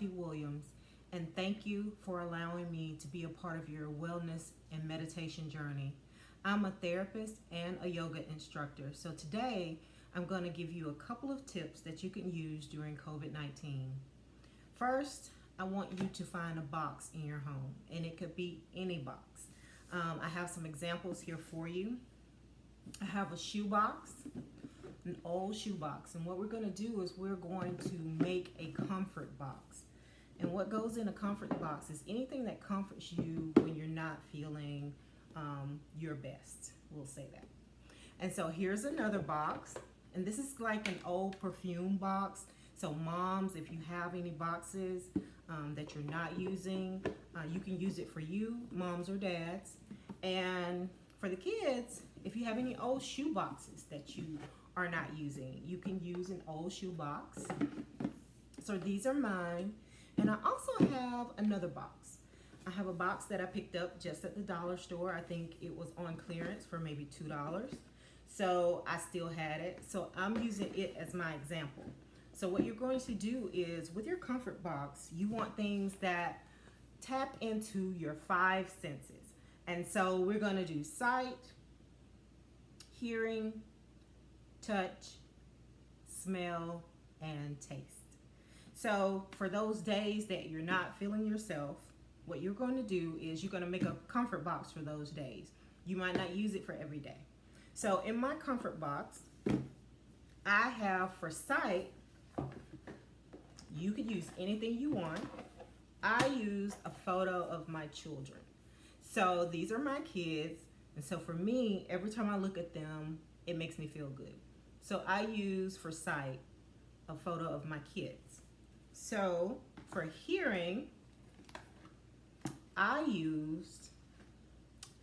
Elfie Williams, and thank you for allowing me to be a part of your wellness and meditation journey. I'm a therapist and a yoga instructor, so today I'm going to give you a couple of tips that you can use during COVID 19. First, I want you to find a box in your home, and it could be any box. I have some examples here for you. I have a shoe box, an old shoe box, and what we're going to do is we're going to make a comfort box. And what goes in a comfort box is anything that comforts you when you're not feeling your best. We'll say that. And so here's another box, and this is like an old perfume box. So moms, if you have any boxes that you're not using, you can use it for you, moms or dads. And for the kids, if you have any old shoe boxes that you are not using, you can use an old shoe box. So these are mine. And I also have another box. I have a box that I picked up just at the dollar store. I think it was on clearance for maybe $2. So I still had it. So I'm using it as my example. So what you're going to do is with your comfort box, you want things that tap into your five senses. And so we're going to do sight, hearing, touch, smell, and taste. So for those days that you're not feeling yourself, what you're going to do is you're going to make a comfort box for those days. You might not use it for every day. So in my comfort box, I have for sight, you could use anything you want. I used a photo of my children. So these are my kids. And so for me, every time I look at them, it makes me feel good. So I use for sight a photo of my kids. So for hearing, I used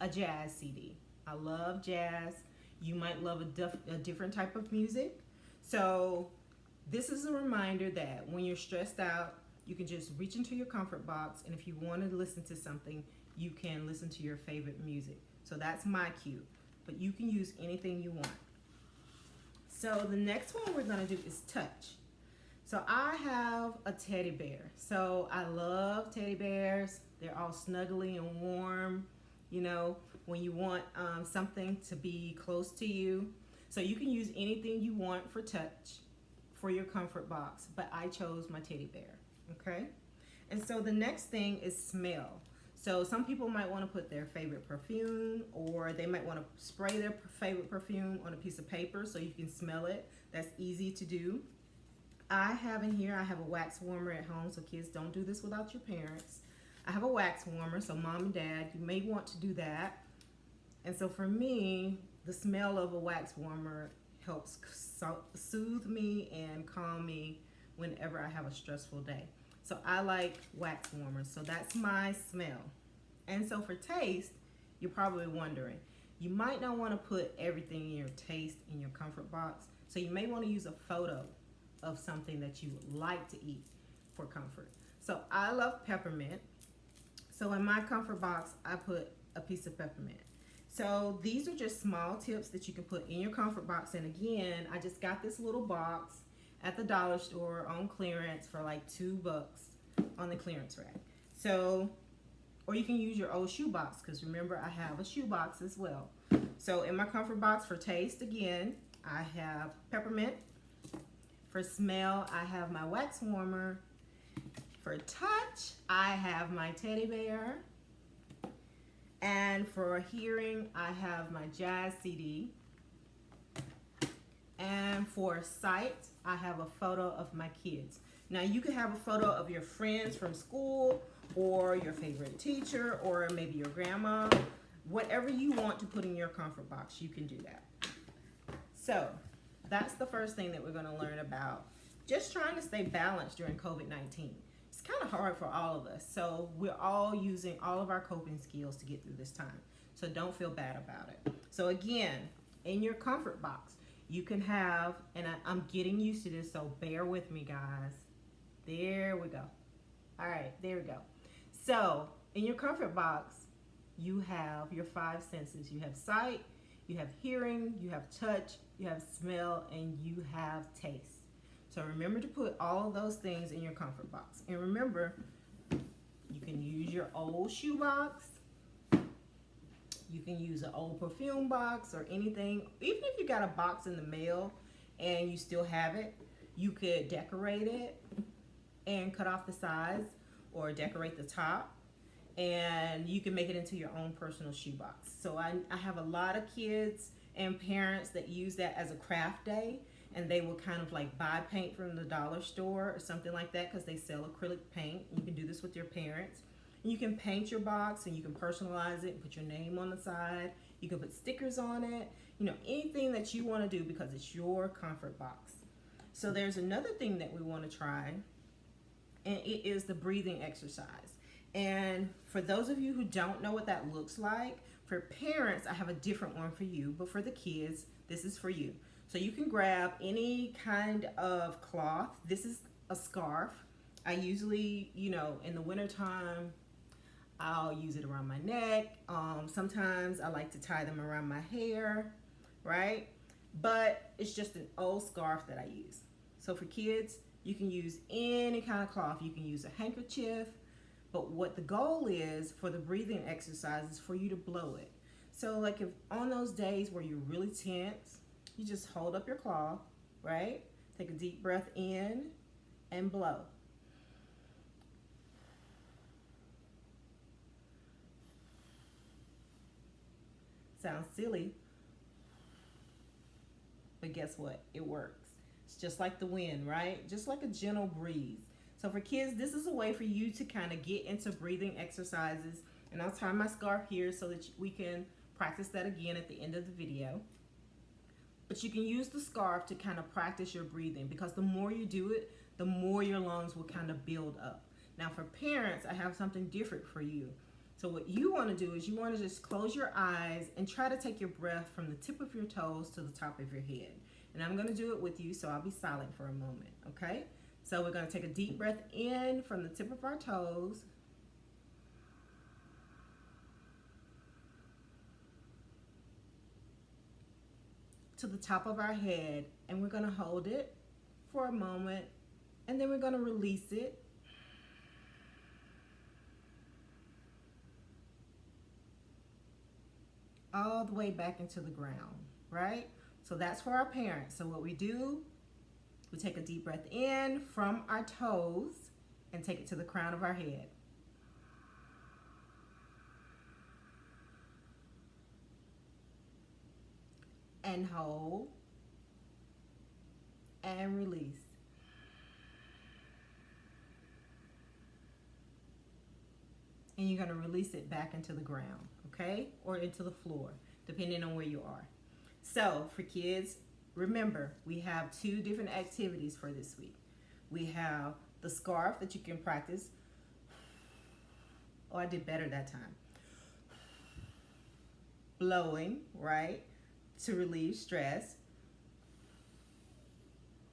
a jazz CD. I love jazz. You might love a different type of music. So this is a reminder that when you're stressed out, you can just reach into your comfort box, and if you want to listen to something, you can listen to your favorite music. So that's my cue, but you can use anything you want. So the next one we're going to do is touch. So I have a teddy bear. So I love teddy bears. They're all snuggly and warm, you know, when you want something to be close to you. So you can use anything you want for touch for your comfort box, but I chose my teddy bear, okay? And so the next thing is smell. So some people might want to put their favorite perfume, or they might want to spray their favorite perfume on a piece of paper so you can smell it. That's easy to do. I have in here, I have a wax warmer at home, so kids, don't do this without your parents. I have a wax warmer, so mom and dad, you may want to do that. And so for me, the smell of a wax warmer helps soothe me and calm me whenever I have a stressful day. So I like wax warmers, so that's my smell. And so for taste, you're probably wondering, you might not want to put everything in your taste in your comfort box, so you may want to use a photo of something that you like to eat for comfort. So I love peppermint. So in my comfort box, I put a piece of peppermint. So these are just small tips that you can put in your comfort box. And again, I just got this little box at the dollar store on clearance for like $2 on the clearance rack. So, or you can use your old shoe box, because remember I have a shoe box as well. So in my comfort box for taste, again, I have peppermint. For smell, I have my wax warmer. For touch, I have my teddy bear. And for hearing, I have my jazz CD. And for sight, I have a photo of my kids. Now you could have a photo of your friends from school, or your favorite teacher, or maybe your grandma. Whatever you want to put in your comfort box, you can do that. So that's the first thing that we're going to learn about. Just trying to stay balanced during COVID-19. It's kind of hard for all of us. So we're all using all of our coping skills to get through this time. So don't feel bad about it. So again, in your comfort box, you can have, and I'm getting used to this, so bear with me, guys. There we go. All right, there we go. So in your comfort box, you have your five senses. You have sight, you have hearing, you have touch, you have smell, and you have taste. So remember to put all of those things in your comfort box. And remember, you can use your old shoe box. You can use an old perfume box or anything. Even if you got a box in the mail and you still have it, you could decorate it and cut off the sides or decorate the top. And you can make it into your own personal shoebox. So I have a lot of kids and parents that use that as a craft day, and they will kind of like buy paint from the dollar store or something like that because they sell acrylic paint. You can do this with your parents. And you can paint your box and you can personalize it and put your name on the side. You can put stickers on it, you know, anything that you want to do because it's your comfort box. So there's another thing that we want to try, and it is the breathing exercise. And for those of you who don't know what that looks like, for parents, I have a different one for you, but for the kids, this is for you. So you can grab any kind of cloth. This is a scarf. I usually, you know, in the wintertime, I'll use it around my neck. Sometimes I like to tie them around my hair, right? But it's just an old scarf that I use. So for kids, you can use any kind of cloth. You can use a handkerchief. But what the goal is for the breathing exercise is for you to blow it. So like if on those days where you're really tense, you just hold up your cloth, right? Take a deep breath in and blow. Sounds silly, but guess what? It works. It's just like the wind, right? Just like a gentle breeze. So for kids, this is a way for you to kind of get into breathing exercises. And I'll tie my scarf here so that we can practice that again at the end of the video. But you can use the scarf to kind of practice your breathing, because the more you do it, the more your lungs will kind of build up. Now for parents, I have something different for you. So what you want to do is you want to just close your eyes and try to take your breath from the tip of your toes to the top of your head. And I'm going to do it with you, so I'll be silent for a moment, okay? So we're going to take a deep breath in from the tip of our toes. To the top of our head, and we're going to hold it for a moment, and then we're going to release it. All the way back into the ground, right? So that's for our parents. So what we do, we take a deep breath in from our toes and take it to the crown of our head. And hold and release. And you're going to release it back into the ground, okay? Or into the floor, depending on where you are. So for kids, remember, we have 2 different activities for this week. We have the scarf that you can practice. Oh, I did better that time. Blowing, right? To relieve stress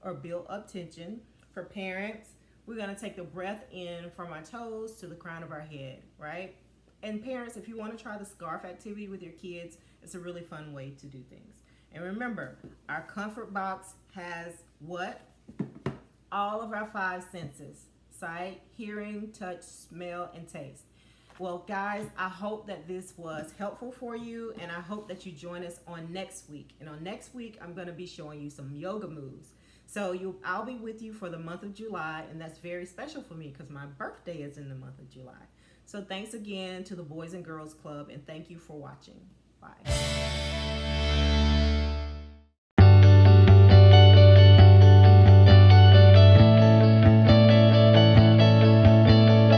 or build up tension. For parents, we're going to take the breath in from our toes to the crown of our head, right? And parents, if you want to try the scarf activity with your kids, it's a really fun way to do things. And remember, our comfort box has what? All of our 5 senses: sight, hearing, touch, smell, and taste. Well, guys, I hope that this was helpful for you, and I hope that you join us on next week. And on next week, I'm going to be showing you some yoga moves. So I'll be with you for the month of July, and that's very special for me because my birthday is in the month of July. So thanks again to the Boys and Girls Club, and thank you for watching. Bye.